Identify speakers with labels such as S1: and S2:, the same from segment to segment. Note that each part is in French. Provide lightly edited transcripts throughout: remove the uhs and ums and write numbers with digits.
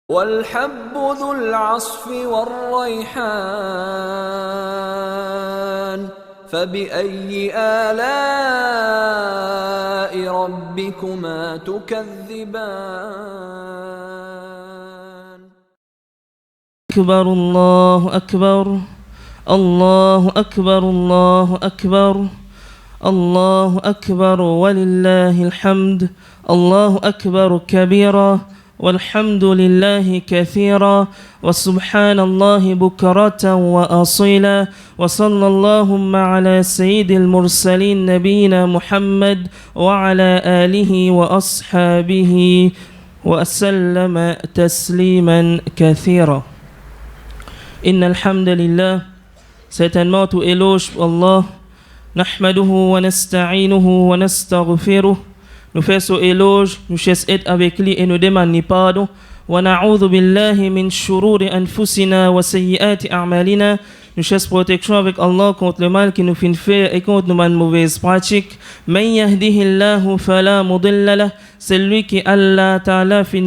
S1: والحب ذو العصف والريحان فبأي آلاء ربكما تكذبان
S2: أكبر الله أكبر الله أكبر الله أكبر الله أكبر ولله الحمد الله أكبر كبيرا والحمد لله كثيرا وسبحان الله بكرة وأصيلا وصلى اللهم على سيد المرسلين نبينا محمد وعلى آله وأصحابه وسلم تسليما كثيرا. إن الحمد لله certainement tout éloge pour Allah nahmaduhu wa nasta'inuhu wa nastaghfiruh. Nous faisons éloge, nous cherchons être avec lui et nous demandons pardon. Wa na'udhu billahi min shururi anfusina wa sayyiati a'malina. Nous cherchons protection avec Allah contre le mal qui nous fait faire et contre nos mauvaises pratiques. Man yahdihillahu fala mudilla lah. C'est lui qui Allah Ta'ala fin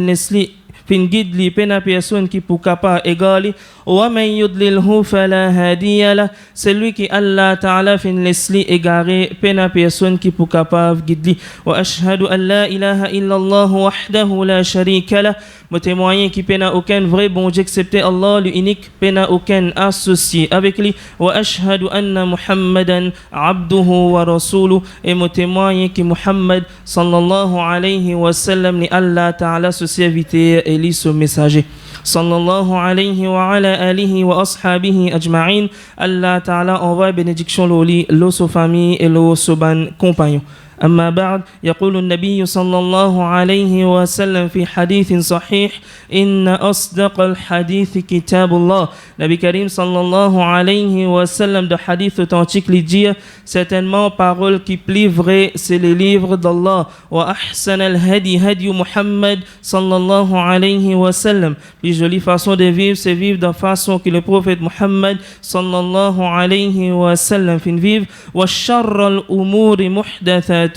S2: guide li pena personne qui pour capable égaler. Wa man yudlilhu fala hadiya lah. C'est lui qui Allah Ta'ala fin laisse égarer pena personne qui pour capable guide li. Wa ashhadu an la ilaha illa Allah wahdahu la sharika lah. Moi témoigner qui pena aucun vrai bon Dieu excepté Allah l'unique, pena aucun associé avec lui. Wa ashhadu anna Muhammadan abduhu wa rasuluhu. Et moi témoigner qui Muhammad sallallahu alayhi wa sallam ni Allah Ta'ala ce serviteur et lui ce messager. Sallallahu alayhi wa ala alihi wa ashabihi ajma'in. Allah Ta'ala envoie bénédiction l'oli, l'eau sa famille et l'eau sa ban compagnon. أما بعد يقول النبي صلى الله عليه وسلم في حديث صحيح إن أصدق الحديث كتاب الله. Nabi Karim sallallahu alayhi wa sallam de hadith authentique lui dit certainement parole qui plie vrai c'est les livres d'Allah. Wa ahsan al-hadi hadi Muhammad sallallahu alayhi wa sallam. Les jolies façons de vivre c'est vivre de façon que le prophète Muhammad sallallahu alayhi wa sallam fin vivre. Wa sharra al-umuri muhdathat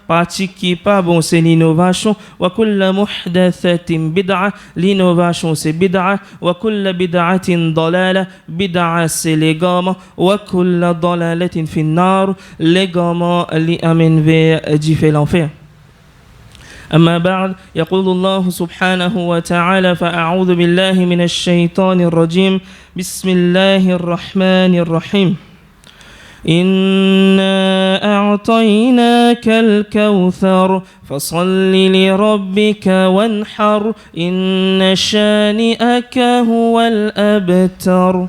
S2: partie qui n'est pas bon c'est l'innovation wa kulla muhdathatin bid'a l'innovation c'est bid'a wa kulla bid'atin dalala bid'a c'est l'égarement wa kulla dalalatin fin nar l'égarement li amène vers l'enfer. أما بعد يقول الله سبحانه وتعالى فأعوذ بالله من الشيطان الرجيم بسم الله الرحمن الرحيم إنا أعطيناك الكوثر فصل لربك وانحر إن شانئك هو الأبتر.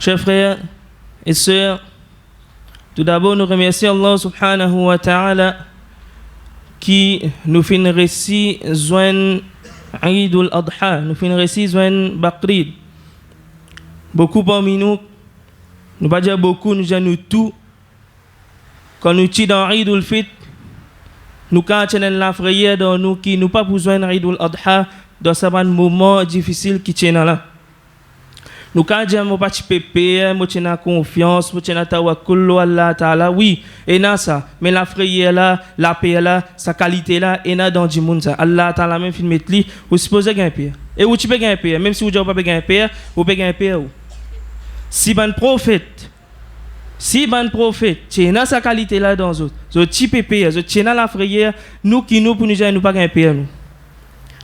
S2: Chers frères et sœurs, tout d'abord nous remercions Allah subhanahu wa ta'ala qui nous fait un récit joint Eid al-Adha, nous fait un récit joint Bakrid. Beaucoup parmi nous nous pas dire beaucoup, nous disons tout. Quand nous sommes dans Eid al-Fitr, nous cachons la frayeur dans nous qui nous pas besoin d'Eid al-Adha dans ce moment difficile qui tient là. Nous cachons mon pas pépé, mon tient confiance, mon tient tawakkul Allah Ta'ala. Oui, et na ça, mais la frayeur là, la paix là, sa qualité là, et na dans du monde ça. Allah Ta'ala même fin mettre li, vous supposez gagner paix. Et vous tu peux gagner paix, même si vous n'avez pas gagner paix, vous pouvez gagner paix. Si ban prophète, tu as sa qualité là dans autres, tu peux payer, tu as la frayeur, nous qui nous pour nous dire nous pas gagner payer nous.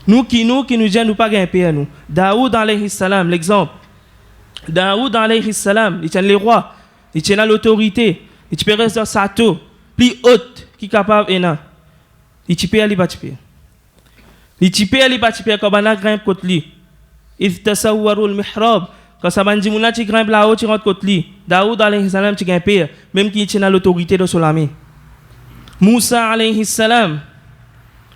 S2: Nous qui nous dire nous pas gagner payer nous. Daoud alayhi salam, l'exemple. Daoud alayhi salam, il tient les rois, il tient l'autorité, il peut rester dans sa tour, plus haute qui capable et non. Il peut aller pas payer. Il peut aller pas payer comme on a grimpe contre lui. Il tasawwaru al-mihrab. Quand ça va dire mouna tu grimpes là-haut tu rentres côté lui. Daoud alayhi salam tu gagnes paix même qui tient l'autorité de son ami. Moussa alayhi salam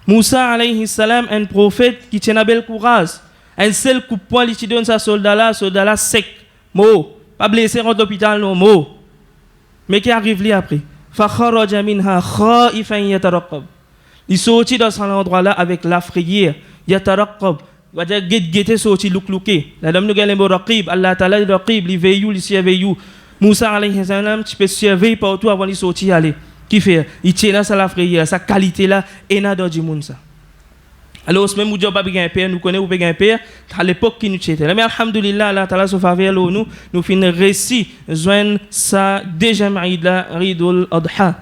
S2: un prophète qui tient un bel courage. Un seul coup de poing il donne sa soldat là sec. Mot, pas blessé rentre l'hôpital non mot. Mais qui arrive lui après. Fa kharaja minha khaifan yatarqab. Il sortit dans cet endroit là avec la frayeur, yatarqab. va dire guetter sorti looké la dame nous gagne le raqib Allah Ta'ala le raqib li veillou li surveille Moussa alayhi salam tu peux surveiller partout avant de sortir aller qui fait il tient là ça la frayeur sa qualité là et na dans du monde ça Alors, même si nous n'avons pas un père, nous connaissons un père, à l'époque qui nous était. Mais alhamdulillah, Allah Ta'ala se faveur nous finissons récit, joindre ça déjà Ridul Adha.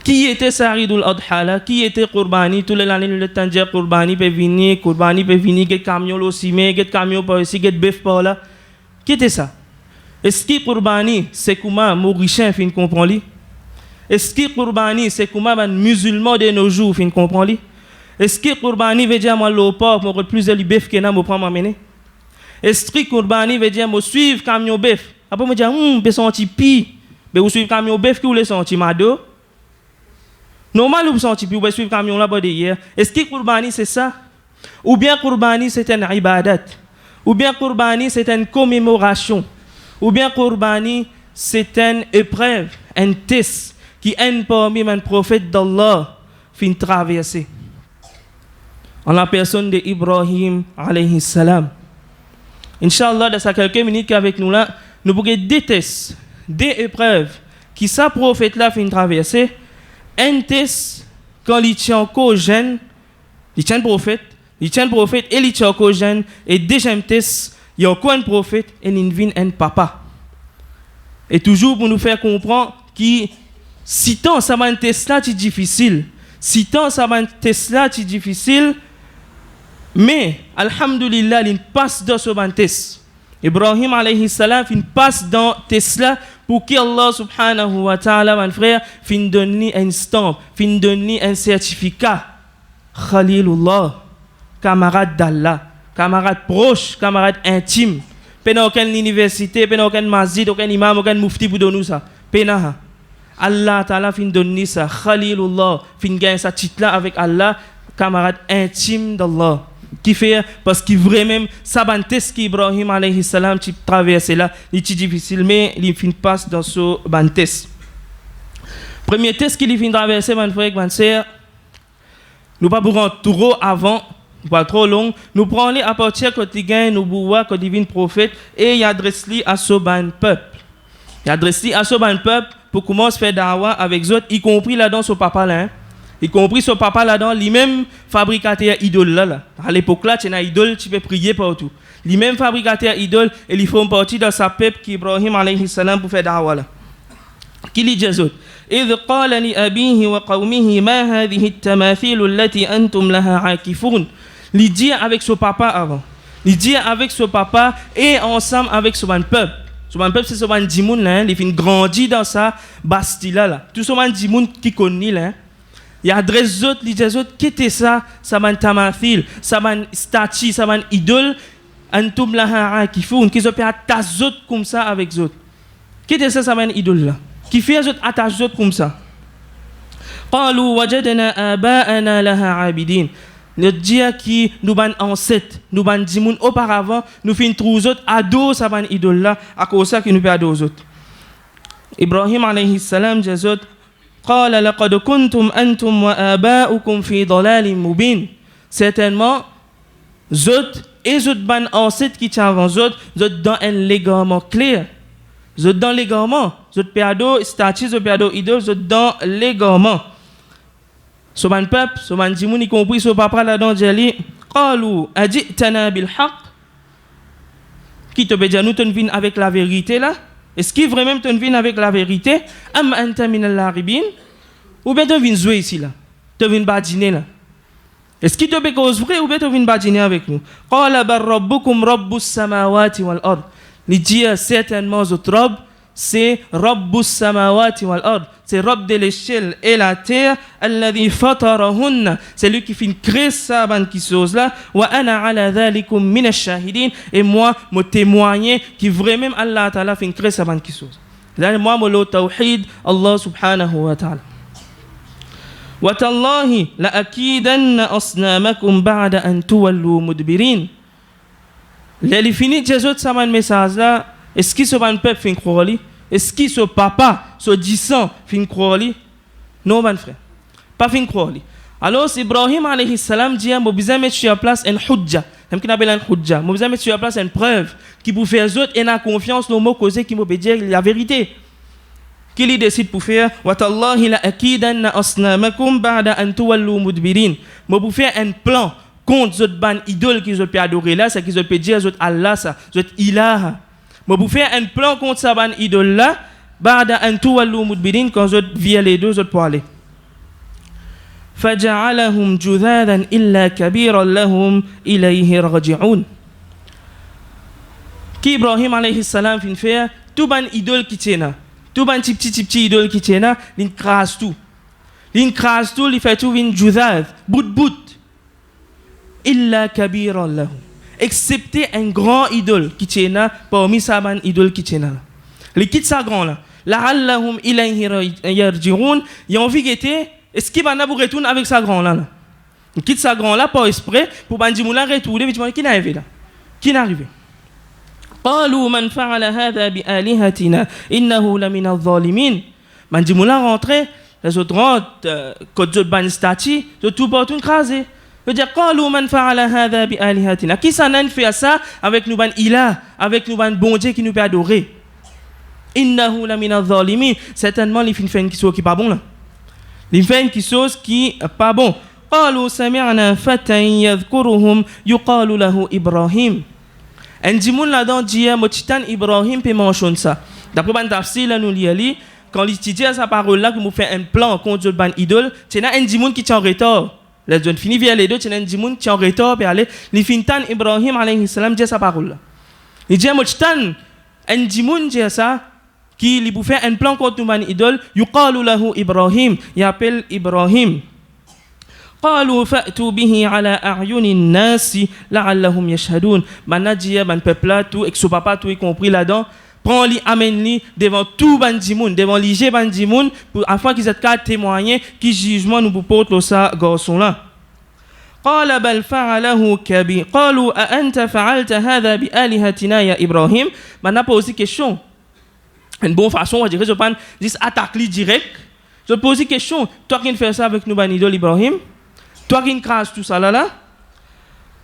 S2: Qui était ça Ridul Adha là? Qui était Qurbani? Tous les années, le temps de Qurbani peut venir, get camion aussi, mais get camion par ici, get bœuf par là. Qui était ça? Est-ce que Qurbani, c'est comment Mauricien fin comprendre? Est-ce que Qurbani, c'est comment un musulman de nos jours fin comprendre? Est-ce que Qurbani veut dire moi l'opor pour plus de bœuf que n'a me prendre m'amener? Est-ce que Qurbani veut dire moi suivre camion bœuf? Après me dire be senti pi, be ou suivre camion bœuf qui ou le senti mado? Normal ou senti pi ou be suivre camion là bas derrière. Est-ce que Qurbani c'est ça? Ou bien Qurbani c'est une ibadat? Ou bien Qurbani c'est une commémoration? Ou bien Qurbani c'est une épreuve, un test qui est parmi les prophètes d'Allah fin traverser. En la personne d'Ibrahim alayhi salam. Inch'Allah, dans ces quelques minutes qu'avec nous là, nous pourrons détester des épreuves qui sa prophète là fin traverser. Un test quand il tient encore jeune, il tient prophète et il tient encore jeune. Et deuxième test, il y a encore un prophète et il vient un papa. Et toujours pour nous faire comprendre que si tant ça va un test là, c'est difficile. Si tant ça va un test là, c'est difficile. Mais, alhamdulillah, il passe dans ce test. Ibrahim alayhi salam, il passe dans test là pour que Allah subhanahu wa ta'ala, mon frère, fin donne un stamp, fin donne un certificat. Khalilullah, camarade d'Allah, camarade proche, camarade intime. Pena aucune université, pena aucun masjid, aucun imam, aucun mufti pour donner ça. Pena. Allah ta'ala fin donne ça. Khalilullah, fin gagne sa titre là avec Allah, camarade intime d'Allah. Qui fait parce qu'il vraiment saban test qu'Ibrahim alayhi salam qui traverse là, il est difficile mais il fin passe dans ce ban test. Premier test qu'il fin traverser mon frère mon sœur, nous pas pour trop avant, pas trop long, nous prenons à partir quand il gagne nous bois quand divin prophète et il adresse lui à ce ban peuple. Il adresse lui à ce ban peuple pour commencer faire dawa avec eux y compris là dans son papa là. Hein? Y compris son papa là-dedans, lui-même fabricateur idole là. À l'époque là, tu as une idole, tu peux prier partout. Lui-même fabricateur idole, et il faut partie dans sa peuple qu'Ibrahim alayhi salam pour faire dawa là. Qui dit Jésus? إذ قال لأبيه وقومه ما هذه التماثيل التي أنتم لها عاكفون. Il dit avec son papa avant. Il dit avec son papa et ensemble avec son peuple. Son peuple c'est son dimoun là, il fin grandi dans sa bastille là. Tout son dimoun qui connaît là. Il y a des autres, il y a des autres qui étaient ça man tamathil, ça man statue, ça man idole, antum laha akifoun, qui se fait attacher autres comme ça avec autres. Qui était ça man idole là? Qui fait autres attacher autres comme ça? Qalu wajadna aba'ana laha abidin. Le dia qui nous ban ancêtre, nous ban dimoun auparavant, nous fin trouver autres ado ça man idole là, à cause ça qui nous fait ado autres. Ibrahim alayhi salam jazot قال لقد كنتم أنتم وآباؤكم في ضلال مبين. Certainement, zot et zot ban ancêtres qui t'avant zot dans un légarement clair. Zot dans légarement. Zot péado statue, zot péado idole, zot dans légarement. So ban peuple, so ban dimoun y compris so papa là-dedans jali. قالوا أجئتنا بالحق. Qui te veut dire nous te vins avec la vérité là? Est-ce qu'il vraiment te vient avec la vérité? Am anta min al-laribin? Ou bien te vient jouer ici là? Te vient badiner là? Est-ce qu'il te veut cause vrai ou bien te vient badiner avec nous? Qala bar rabbukum rabbus samawati wal ard. Il dit certainement votre Rabb c'est rabbus samawati wal ard. C'est Rabb de l'échelle et la terre. Alladhi fatarahunna. C'est lui qui fait créer ça ban qui chose là. Wa ana ala dhalikum min ash-shahidin. Et moi me témoigner qui vraiment Allah Ta'ala fait créer ça ban qui chose. Là moi me le tawhid Allah subhanahu wa ta'ala. Wa tallahi la akidanna asnamakum ba'da an tuwallu mudbirin. Là il finit Jésus ça ban message là. Est-ce qu'il se ban peuple fin croire? Est-ce qu'il ce papa, ce disant, fin croire? Non, mon frère. Pas fin croire. Alors, Ibrahim alayhi salam dit, moi, besoin mettre sur place une hujja. Même qu'on appelle une hujja. Moi, besoin mettre sur place une preuve qui pour faire autres et la confiance dans le mot causé qui me peut dire la vérité. qu'il décide pour faire watallahi la akidanna asnamakum ba'da an tuwallu mudbirin. Moi pour faire un plan contre cette ban idole qui ont peut adorer là, ça qu'ils ont peut dire zot Allah ça, zot ilaha. Moi pour faire un plan contre sa ban idole là, ba'da an tuwallu mudbirin quand zot via les deux zot pour aller. فجعلهم جذاذا إلا كبيرا لهم إليه راجعون. Qui Ibrahim alayhi salam fin faire tout ban idole qui tient tout ban petit idole qui tient l'in crase tout il fait tout vin judad bout illa kabiran lahu, excepté un grand idole qui tient parmi sa ban idole qui tient là les quitte sa grand là la'allahum ilayhi yarji'un, il a envie guetter est-ce qu'il va pour retourner avec sa grand là il quitte sa grand là pas exprès pour ban dimoula retourner mais qui n'arrivé là qui n'arrivé. قالوا من فعل هذا بآلهتنا إنه لمن الظالمين. Man dit moula rentrer les autres rentrent quand je ban statue je tout porte une crasée. Je dire قالوا من فعل هذا بآلهتنا, qui s'en a fait ça avec nous ban ilah, avec nous ban bon Dieu qui nous peut adorer. إنه لمن الظالمين, certainement les fins qui sont qui pas bon là, les fins qui sont qui pas bon. قالوا سمعنا فتى يذكرهم يقال له إبراهيم. Un dimoun là-dedans dit Motitan Ibrahim peut mentionner ça. D'après ban tafsir là nous li quand il dit sa parole là que nous fait un plan contre le ban idole, c'est un dimoun qui tient en retard. Les jeunes fini via les deux, c'est un dimoun qui en retard pour aller li fintan Ibrahim alayhi salam dit sa parole là. Il dit Motitan un dimoun dit ça qui lui fait un plan contre le ban idole, yuqalu lahu Ibrahim, il appelle Ibrahim. قالوا فأتوا به على أعين الناس لعلهم يشهدون. Maintenant dit ban peuple là tout et que son papa tout y compris là-dedans, prend li amène li devant tout bandimoun, devant lige bandimoun pour afin qu'ils aient qu'à témoigner qui jugement nous porte ça garçon là. قال بل فعله كبير قالوا أأنت فعلت هذا بآلهتنا يا إبراهيم. Maintenant pose question. Une bonne façon on dirait je pas dis attaque li direct. Je pose question, toi qui fais ça avec nous ban idole Ibrahim? Toi qui crases tout ça là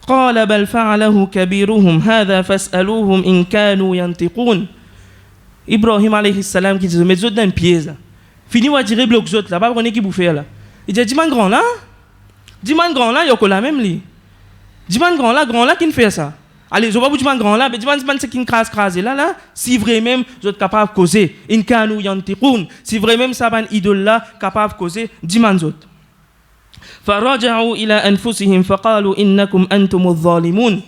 S2: قال بل فعله كبيرهم هذا فاسألوهم إن كانوا ينطقون. Ibrahim alayhi salam qui dit mais vous êtes dans une pièce là fini ou à dire bloc vous là pas connaît qui vous fait là. Il dit dis-moi grand là il y a que la même li dis-moi grand là qui fait ça. Allez je vais vous dire grand là mais dis-moi c'est qui crase là si vraiment vous êtes capable de causer in kanu yantiqun, si vraiment ça ban idole là capable de causer dis-moi autres. فرجعوا إلى أنفسهم فقالوا إنكم أنتم الظالمون.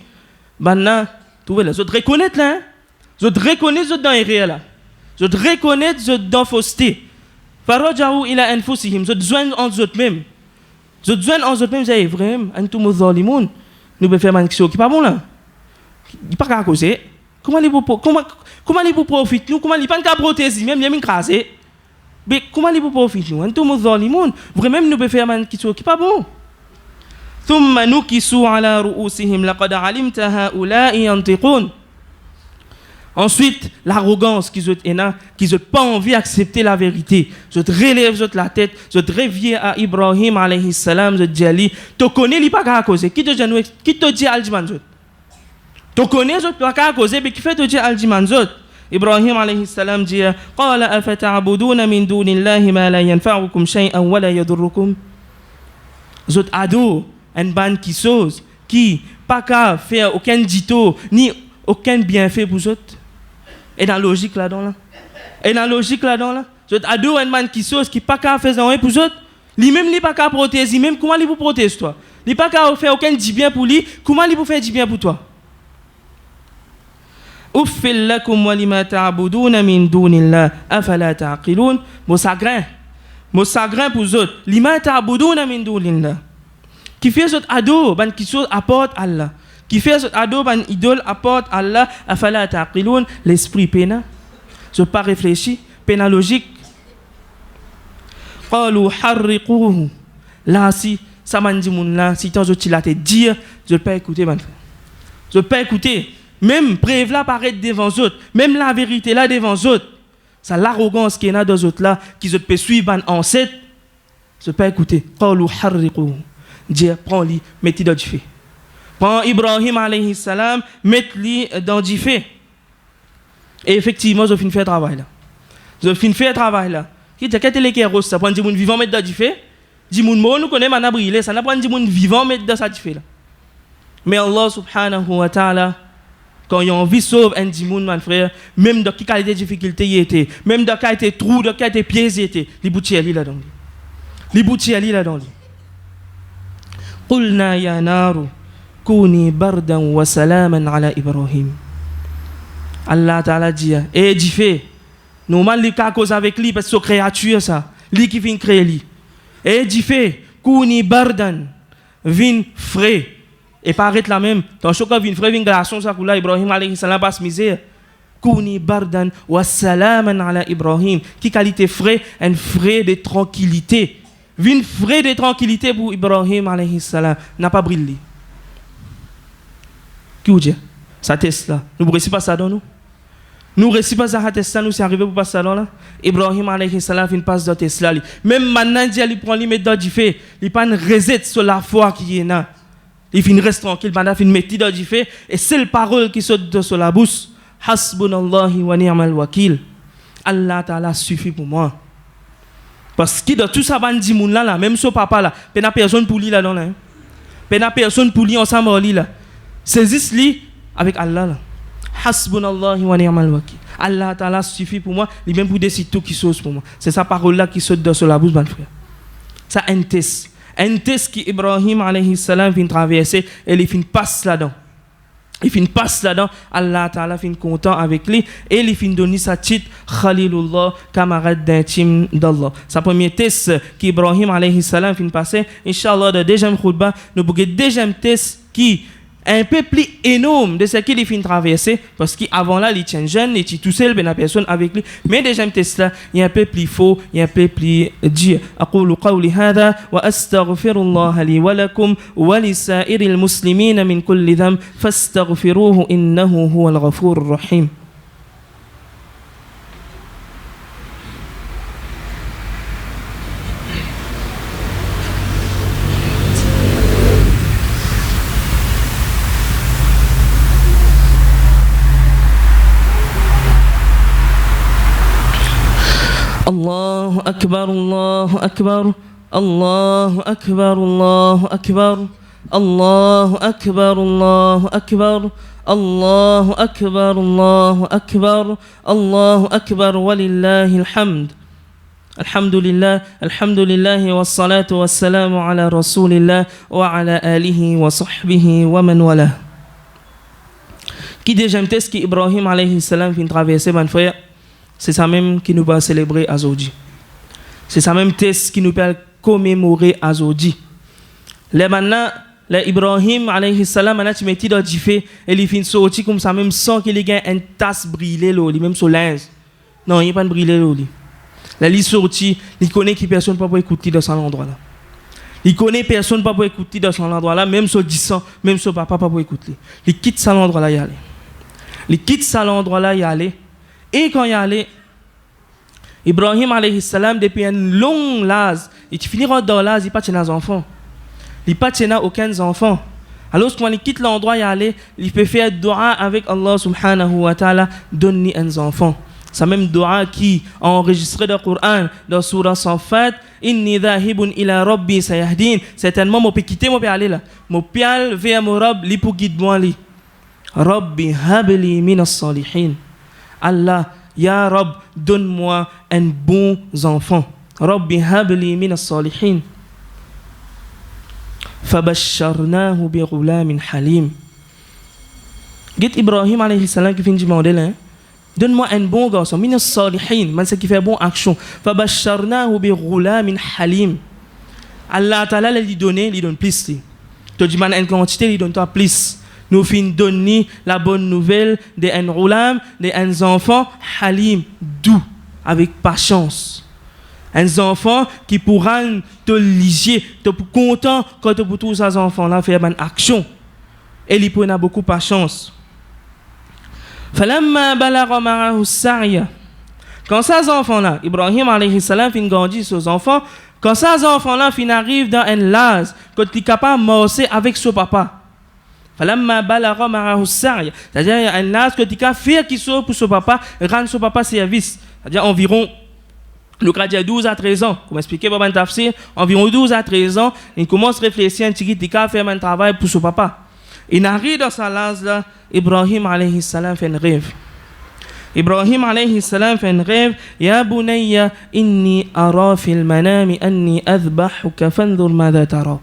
S2: Maintenant, tu vois là, je te reconnais là, je te reconnais dans l'erreur là, je te reconnais dans fausseté. فرجعوا إلى أنفسهم, je te joins en eux même, je te joins en eux même, c'est vraiment أنتم الظالمون. Nous pouvons faire une question qui pas bon là, il pas qu'à causer. Comment les pour profiter nous, comment les pas qu'à protéger même les craser. Mais comment les profiter nous? Antum zalimun. Vraiment nous peut faire une question qui pas bon. ثم نكسوا على رؤوسهم لقد علمت هؤلاء ينطقون. Ensuite, l'arrogance qu'ils ont pas envie d'accepter la vérité. Je te relève la tête, je te reviens à Ibrahim alayhi salam, je te dis Ali, tu connais li pas qu'à causer. Qui te dit aljimanzot? Tu connais je pas qu'à causer mais qui fait te dire aljimanzot? إبراهيم عليه السلام dit قال أفتعبدون من دون الله ما لا ينفعكم شيئا ولا يضركم. Zot ado un ban qui chose qui pas qu'à faire aucun dito ni aucun bienfait pour zot. Et dans logique là-dedans là. Zot ado un ban qui chose qui pas qu'à faire rien pour zot. Lui même li pas qu'à protéger même comment lui vous protège toi. Li pas qu'à faire aucun du bien pour lui, comment lui vous faire du bien pour toi. Uffil lakum wa lima ta'buduna min dunillah afala ta'qilun. Mon chagrin pour vous autres. Lima ta'buduna min dunillah. Qui fait ce ado ban qui chose apporte Allah. Qui fait ce ado ban idole apporte Allah afala ta'qilun. L'esprit pena. Je pas réfléchi, pena logique. Qalu harriquhu. Là si ça m'a dit mon là si tant je t'ai te dire, je pas écouter ban. Je pas écouter. Même preuve là paraît devant eux autres, même la vérité là devant eux autres, ça l'arrogance qui est là dans eux autres là, qui se peut suivre un ancêtre, se pas écouter. Qalu harriqu, dire prends-li, mets-li dans du feu. Prends Ibrahim alayhi salam, mets-li dans du feu. Et effectivement, je finis faire travail là. je fin faire travail là. Qui dit que les kéros ça prend du monde vivant mettre dans du fait. Du monde mort nous connaît mana brûler, ça n'a prend du monde vivant mettre dans ça du fait là. Mais Allah subhanahu wa ta'ala quand il a envie de sauver un du monde, mon frère, même dans quelle qualité de difficulté il était, même dans quelle qualité de trou, dans quelle qualité de piège il était, les boutiers là dans lui. Les boutiers là dans lui. قلنا يا نار كوني بردا وسلاما على إبراهيم. Allah Ta'ala dit, et dit fait, nous mal les cas cause avec lui parce que c'est créature ça, lui qui vient créer lui. Et dit fait, kouni bardan, vin frais. Et paraît la même, dans chaque vin frais, vin glaçon ça pour là, Ibrahim alayhi salam passe misère. Kouni bardan wa salaman ala Ibrahim. Qui qualité frais, un frais de tranquillité. Vin frais de tranquillité pour Ibrahim alayhi salam n'a pas brillé. Qui vous dit? Ça teste là. Nous ne réussissons pas ça dans nous. Nous ne réussissons pas ça à tester nous, c'est arrivé pour passer ça dans là. Ibrahim alayhi salam fin passe dans test là. Même maintenant, il prend lui met dans du fait. Il pas une reset sur la foi qui est là. Il fin reste tranquille, pendant fin mettre dans du fait. Et c'est la parole qui saute sur la bouche. Hasbunallahi wa ni'mal wakil. Allah Ta'ala suffit pour moi. Parce que dans tout ça, bandi moun là, même son papa là, pena personne pour lui là non là. Pena personne pour lui ensemble lui là. Saisisse lui avec Allah là. Hasbunallahi wa ni'mal wakil. Allah Ta'ala suffit pour moi, lui même pour décider tout qui sauce pour moi. C'est sa parole là qui saute dans sur la bouche mon frère. Ça un test. Un test qui Ibrahim alayhi salam vient traverser et il fin passe là-dedans. Il fin passe là-dedans, Allah Ta'ala fin content avec lui et il fin donner sa titre Khalilullah, camarade d'intime d'Allah. Sa premier test qu'Ibrahim alayhi salam fin passer, Inch'Allah, de deuxième khutbah, nous avons deuxième test qui est un peu plus énorme de ce qu'il fin traverser parce qu'avant là, il tient jeune, il est tout seul, ben la personne avec lui. Mais deuxième test là, il est un peu plus faux, il est un peu plus dur. أقول قولي هذا وأستغفر الله لي ولكم ولسائر المسلمين من كل ذنب فاستغفروه إنه هو الغفور الرحيم. الله أكبر الله أكبر الله أكبر الله أكبر الله أكبر الله أكبر الله أكبر الله أكبر الله أكبر ولله الحمد. الحمد لله والصلاة والسلام على رسول الله وعلى آله وصحبه ومن والاه. Qui déjà me teste qui Ibrahim alayhi salam vient traverser mon frère. C'est ça même qui nous va célébrer aujourd'hui. C'est ça même test qui nous peut commémorer aujourd'hui. Là maintenant, Ibrahim alayhi salam, maintenant tu mets dans du feu et il finit sortir comme ça même sans qu'il ait une tasse brûlée là, même sur linge. Non, il n'y a pas de brûlé là. Là il sorti, il connaît que personne pas pour écouter dans son endroit là. Il connaît personne pas pour écouter dans son endroit là, même sur 10 ans, même sur papa pas pour écouter. Il quitte ça l'endroit là y aller. Il quitte ça l'endroit là y aller. Et quand il y allait, Ibrahim alayhi salam, depuis un long l'âge, il finira dans l'âge, il pas tient enfants. Il pas tient aucun enfant. Alors quand il quitte l'endroit, il allait, il peut faire dua avec Allah subhanahu wa ta'ala, donner un enfant. C'est même dua qui est enregistré dans le Coran, dans Surah Safat, Inni dhahibun ila rabbi sayahdin. Certainement, je peux quitter, je peux aller là. Je peux aller vers mon Rabb, il peut guider moi. Rabbi habli minas salihin. Allah, Ya Rabb, donne-moi un bon enfant. Rabbi habli minas salihin. Fabasharnahu bi ghulamin halim. Git Ibrahim alayhi salam qui finit de demander là, donne-moi un bon garçon, minas salihin, man ce qui fait bonne action. Fabasharnahu bi ghulamin halim. Allah Ta'ala lui donne plus. Tu dis man une quantité, il donne toi plus. Nous finissons donner la bonne nouvelle d'un roulam, d'un enfant halim, doux, avec patience. Un enfant qui pourra te liger, te content quand tu pour tous ces enfants-là faire une action. Et il prend beaucoup de patience. Falamma balagha ma'ahu as-sa'ya. Quand ces enfants-là, Ibrahim alayhi salam fin grandit ses enfants, quand ces enfants-là fin arrivent dans un l'âge, quand il est capable de marcher avec son papa. Falamma balagha ma'ahu as-sa'ya. C'est-à-dire il y a un âge que tu as fait qui soit pour son papa, rendre son papa service. C'est-à-dire environ, le cas de 12 à 13 ans, comme expliqué par Ben Tafsir, environ 12 à 13 ans, il commence à réfléchir un petit peu à faire un travail pour son papa. Il arrive dans sa là, Ibrahim alayhi salam fait un rêve. Ibrahim alayhi salam fait un rêve. Ya bunayya inni ara fil manami anni adhbahuka fanzur madha tara.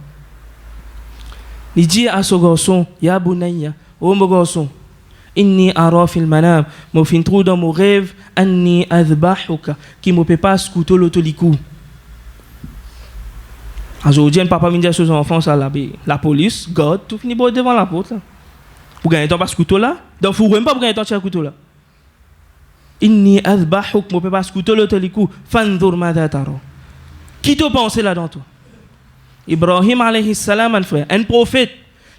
S2: Il dit à ce garçon, Ya bunayya, oh mon garçon, inni ara fil manam, me fin trou dans mon rêve anni adhbahuka, qui me peut pas scouter l'autolikou. Aujourd'hui, papa vient dire à ses enfants, ça, la police, God, tout finit devant la porte. Pour gagner ton pas couteau là, donc vous même pas pour gagner ton couteau là. Inni adhbahuk, mo peut pas couteau l'autolikou, fanzur madha tara. Qui te pense là dans toi? Ibrahim alayhi salam, un prophète,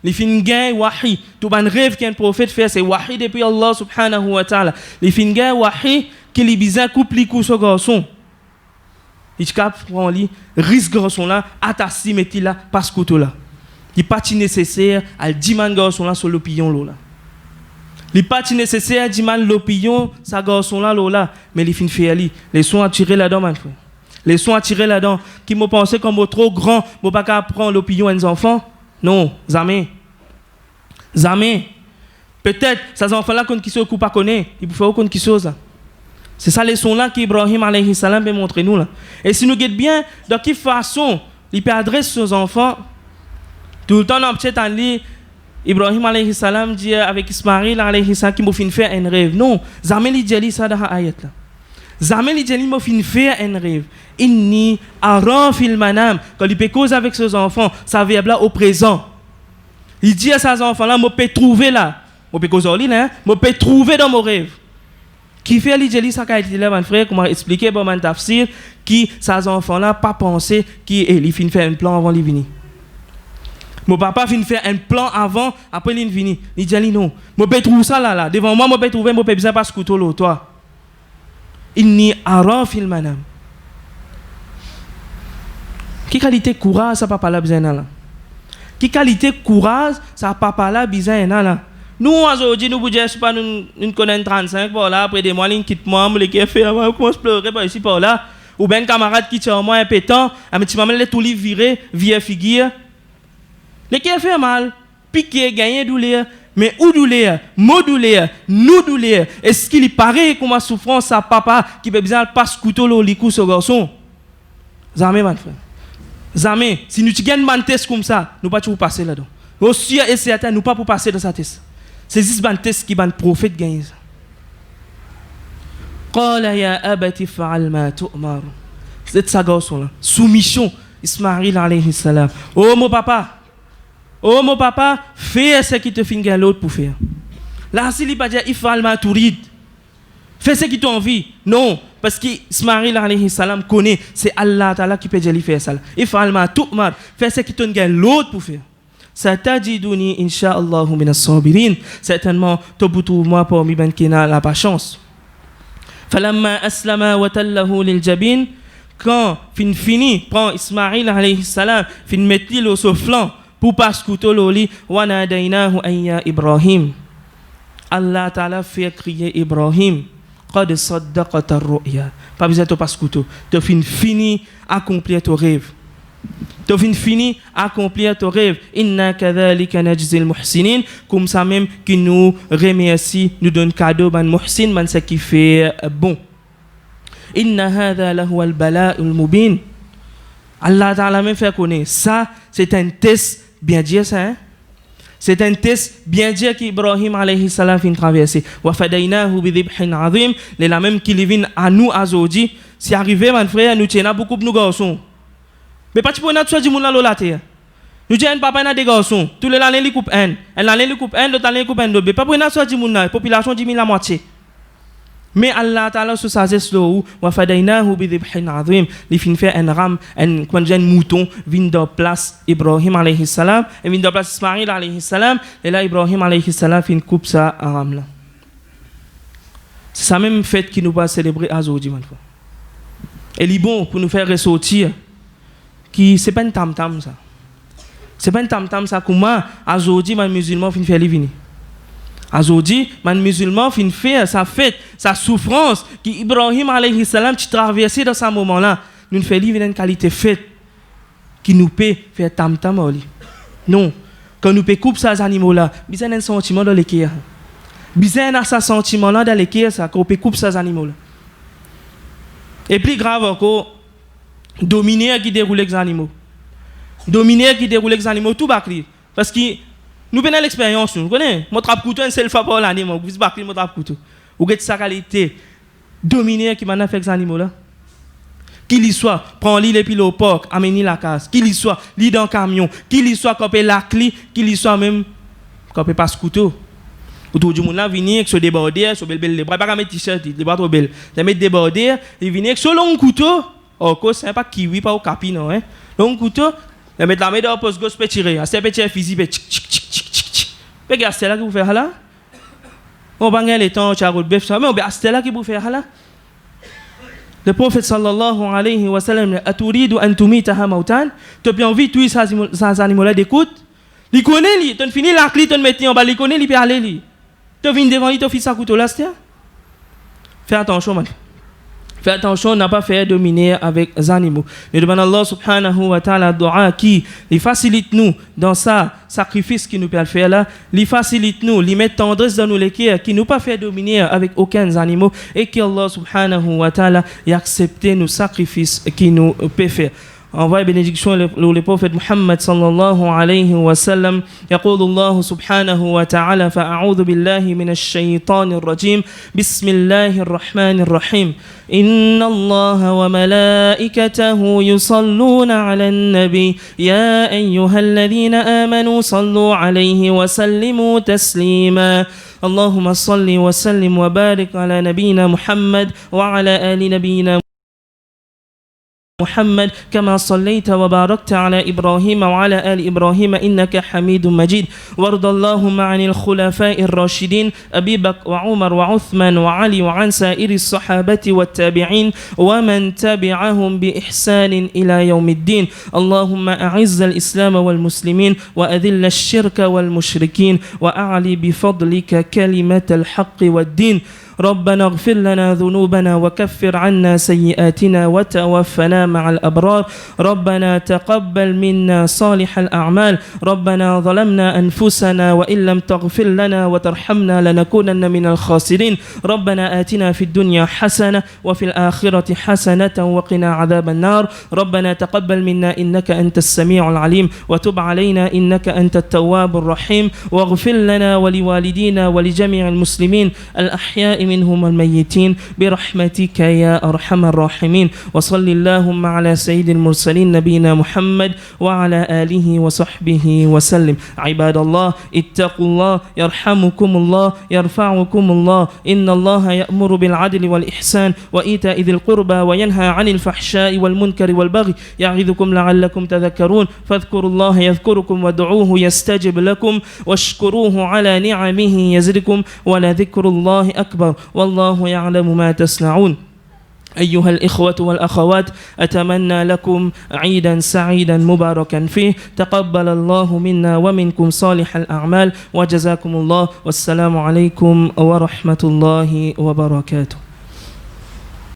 S2: il fin gain wahi, tout ban rêve qu'un prophète fait, c'est wahi depuis Allah subhanahu wa ta'ala. Il fin gain wahi qu'il est bizarre couple likou ce garçon. Il cap prend li risque garçon là atassi metti là pas couteau là. Il pas nécessaire à demander garçon là sur l'opinion là. Il pas nécessaire à demander l'opinion ça garçon là mais il fin fait ali les sons attirés là-dedans man frère. Les sons attirés là-dedans qui me pensaient comme trop grand, me pas qu'à prendre l'opinion des enfants. Non, jamais. Jamais. Peut-être ces enfants là qui se pas connaît, il faut faire aucun qui chose. C'est ça les sons là qu'Ibrahim alayhi salam peut montrer nous là. Et si nous guettons bien de quelle façon il peut adresser aux enfants tout le temps dans petit année Ibrahim alayhi salam dit avec Ismaïl alayhi salam qui m'a fait faire un rêve. Non, jamais il dit ça dans la ayat là. Jamais il dit m'a fait faire un rêve. Inni ara fil manam quand il peut causer avec ses enfants, ça verbe là au présent. Il dit à ses enfants là, moi peut trouver là. Moi peut causer là, moi peut trouver dans mon rêve. Qui fait l'idéalisme ça qu'a été là mon frère comment expliquer par mon tafsir qui ces enfants là pas penser qui il fin faire un plan avant il venir. Mon papa fin faire un plan avant après il venir. Il dit non, moi peut trouver ça là devant moi peut trouver moi peut besoin pas couteau là toi. Inni ara fil manam. Qui qualité courage ça papa là besoin là. Qui qualité courage ça papa là besoin là. Nous, aujourd'hui, nous ne pas nous connaissons 35 par là, après des mois, ils quittent moi, les qui fait, on commence à pleurer par ici par là. Ou bien un camarade qui tient moi un pétant, mais tu m'as mis tout livre viré, vieille figure. Les qui fait mal, piquer, gagner douleur, mais où douleur, mot douleur, nous douleur. Est-ce qu'il paraît comme souffrance à papa qui peut besoin de passer couteau au licou ce garçon? Jamais, mon frère. Jamais. Si nous gagnons un test comme ça, nous ne pouvons pas passer là-dedans. Aussi, et certain, nous ne pouvons pas passer dans sa test. C'est juste un test qui va le prophète gagner. Qala ya abati fa'al ma tu'mar. C'est ça garçon là. Soumission Ismaïl alayhi salam. Oh mon papa, fais ce qui te fait gagner l'autre pour faire. Là si il pas dire if'al ma turid. Fais ce qui t'a envie. Non, parce que Ismaïl alayhi salam connaît, c'est Allah Ta'ala qui peut dire faire ça. If'al ma tu'mar. Fais ce qui te gagne l'autre pour faire. Satajiduni insha'Allahu minas sabirin. Certainement, tu moi parmi ben qui n'a la patience. Falamma aslama wa tallahu lil jabin. Quand fini prend Ismaïl alayhi salam, fin mettre l'eau sur flanc pour pas couteau l'oli wa nadainahu ayya Ibrahim. Allah Ta'ala fait crier Ibrahim. Qad saddaqata ar-ru'ya. Pas besoin de pas couteau. Tu fini accomplir ton rêve. Tu fini accomplir ton rêve. Inna kadhalika najzil muhsinin. Comme ça même qui nous remercie, nous donne cadeau ban muhsin, ban ce qui fait bon. Inna hadha lahu al-bala'ul mubin. Allah Ta'ala même fait connaître ça, c'est un test bien dire ça hein? C'est un test bien dire qu'Ibrahim alayhi salam fin traverser. Wa fadaynahu bi dhibhin azim, les la même qui vient à nous aujourd'hui, si arrivé mon frère nous tiens beaucoup de nous garçons. Mais pas tu peux notre dire mon là la terre. Nous disons papa na des garçons, tous les l'année li coupe un, l'année li coupe un, l'autre année coupe un deux. Pas pour notre dire mon population 10 000 la moitié. Mais Allah Ta'ala sous sa geste là wa fadaynahu bi dhibhin azim, li fin faire un ram, un mouton vient de place Ibrahim alayhi salam et vient de place Ismaïl alayhi salam et là Ibrahim alayhi salam fin coupe ça ram là. C'est ça même fête qui nous va célébrer aujourd'hui maintenant. Et il est bon pour nous faire ressortir qui c'est pas un tam-tam ça. C'est pas un tam-tam ça comment aujourd'hui les musulmans fin faire venir. Aujourd'hui, les musulmans fin faire sa fête, sa souffrance, qui Ibrahim alayhi salam tu traversé dans ce moment-là, nous fait vivre une qualité fête qui nous peut faire tam tam oli. Non, quand nous peut couper ces animaux-là, besoin un sentiment dans l'équerre. Besoin d'un sentiment là dans l'équerre ça qu'on peut couper ces animaux-là. Et plus grave encore, dominer qui déroule les animaux. Dominer qui déroule les animaux tout bâclé parce que nous prenons l'expérience, nous connaissons. Mon trappe couteau, une seule fois par l'année, vous bâclez mon trappe couteau. Vous avez sa qualité. Dominer qui m'a fait ces animaux-là. Qu'il y soit, prends l'île et puis le porc, amène la case. Qu'il y soit, l'île dans le camion. Qu'il y soit, copé la clé. Qu'il y soit même, copé pas ce couteau. Autour du monde là, venir avec ce débordeur, ce bel les bras, pas mettre t-shirt, les bras trop belles. Ça met débordeur, il vient avec ce long couteau. Oh, c'est pas kiwi, pas au capi, non, hein. Long couteau, il met la main dans le poste gauche, peut tirer. C'est petit physique, regarde, c'est là que vous faites là. On va gagner les temps, tu as le bœuf, mais c'est là que vous faites là. Le prophète sallallahu alayhi wa sallam a turidu an tumitaha mautan. Tu as bien envie de tuer ces animaux-là d'écoute. Il connaît, il tu fini la clé, tu mets en bas, il connaît, il peut aller. Tu viens devant lui, tu fais ça couteau là, c'est. Fais attention, man. Fais attention, n'a pas fait dominer avec les animaux. Nous demandons Allah subhanahu wa ta'ala dua qui les facilite nous dans ça sacrifice qui nous peut faire là, les facilite nous, les met tendresse dans nous les qui nous pas fait dominer avec aucun animaux et que Allah subhanahu wa ta'ala y accepte nos sacrifices qui nous peut faire. Envoie bénédiction le prophète Muhammad sallallahu alayhi wa sallam. يقول الله سبحانه وتعالى فأعوذ بالله من الشيطان الرجيم بسم الله الرحمن الرحيم إن الله وملائكته يصلون على النبي يا أيها الذين آمنوا صلوا عليه وسلموا تسليما اللهم صل وسلم وبارك على نبينا محمد وعلى آل نبينا محمد كما صليت وباركت على إبراهيم وعلى آل إبراهيم إنك حميد مجيد وارض اللهم عن الخلفاء الراشدين أبي بكر وعمر وعثمان وعلي وعن سائر الصحابة والتابعين ومن تبعهم بإحسان إلى يوم الدين اللهم أعز الإسلام والمسلمين وأذل الشرك والمشركين وأعلي بفضلك كلمة الحق والدين ربنا اغفر لنا ذنوبنا وكفر عنا سيئاتنا وتوفنا مع الأبرار ربنا تقبل منا صالح الأعمال ربنا ظلمنا أنفسنا وإن لم تغفر لنا وترحمنا لنكونن من الخاسرين ربنا آتنا في الدنيا حسنة وفي الآخرة حسنة وقنا عذاب النار ربنا تقبل منا إنك أنت السميع العليم وتب علينا إنك أنت التواب الرحيم واغفر لنا ولوالدينا ولجميع المسلمين الأحياء منهم الميتين برحمتك يا أرحم الراحمين وصل اللهم على سيد المرسلين نبينا محمد وعلى آله وصحبه وسلم عباد الله اتقوا الله يرحمكم الله يرفعكم الله إن الله يأمر بالعدل والإحسان وإيتاء ذي القربى وينهى عن الفحشاء والمنكر والبغي يعظكم لعلكم تذكرون فاذكروا الله يذكركم وادعوه يستجب لكم واشكروه على نعمه يزدكم ولذكر الله أكبر والله يعلم ما تصنعون أيها الإخوة والأخوات أتمنى لكم عيدا سعيدا مباركا فيه تقبل الله منا ومنكم صالح الأعمال وجزاكم الله والسلام عليكم ورحمة الله وبركاته